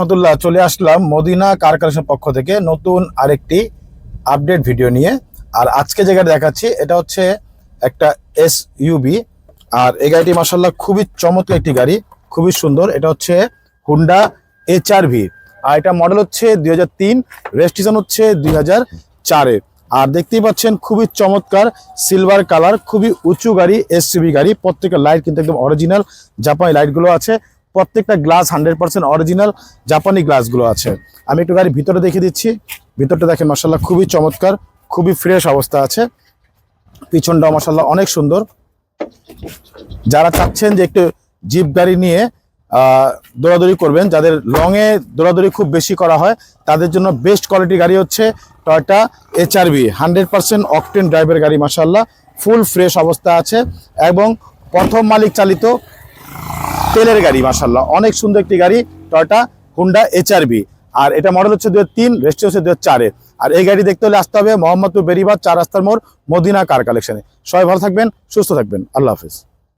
রহমতুল্লাহ, চলে আসলাম Medina car collection পক্ষ থেকে নতুন আরেকটি আপডেট ভিডিও নিয়ে। আর আজকে যে গাড়ি দেখাচ্ছি এটা হচ্ছে একটা এসইউভি। আর এই গাড়িটি মাশাআল্লাহ খুবই চমৎকার একটি গাড়ি, খুবই সুন্দর। এটা হচ্ছে হুন্ডা এইচআরভি, আর এটা মডেল হচ্ছে 2003, রেজিস্ট্রেশন হচ্ছে 2004-এ। আর দেখতেই পাচ্ছেন খুবই চমৎকার সিলভার কালার, খুবই উঁচু গাড়ি, এসইউভি গাড়ি। প্রত্যেকটা লাইট কিন্তু একদম অরিজিনাল জাপানি লাইটগুলো আছে, প্রত্যেকটা গ্লাস 100% অরিজিনাল জাপানি গ্লাসগুলো আছে। আমি একটু গাড়ি ভিতরে দেখিয়ে দিচ্ছি। ভিতরটা দেখেন মাশাআল্লাহ খুবই চমৎকার, খুবই ফ্রেশ অবস্থা আছে। পিছনটাও মাশাআল্লাহ অনেক সুন্দর। যারা চাচ্ছেন যে একটু জিপ গাড়ি নিয়ে দৌড়াদৌড়ি করবেন, যাদের লংয়ে দৌড়াদৌড়ি খুব বেশি করা হয়, তাদের জন্য বেস্ট কোয়ালিটি গাড়ি হচ্ছে টয়োটা এইচআরভি। 100% অকটেন ড্রাইভের গাড়ি, মাশাআল্লাহ ফুল ফ্রেশ অবস্থা আছে এবং প্রথম মালিক চালিত তেলের গাড়ি। মাশাআল্লাহ অনেক সুন্দর একটি গাড়ি, টয়োটা হুন্ডা এইচআরভি। আর এটা মডেল হচ্ছে 2003, রেজিস্ট্রেশন হচ্ছে 2004-এ। আর এই গাড়ি দেখতে হলে আসতে হবে মোহাম্মদপুর বেরিবাদ 4 রাস্তার মোড়, মদিনা কার কালেকশনে। সবাই ভালো থাকবেন, সুস্থ থাকবেন, আল্লাহ হাফেজ।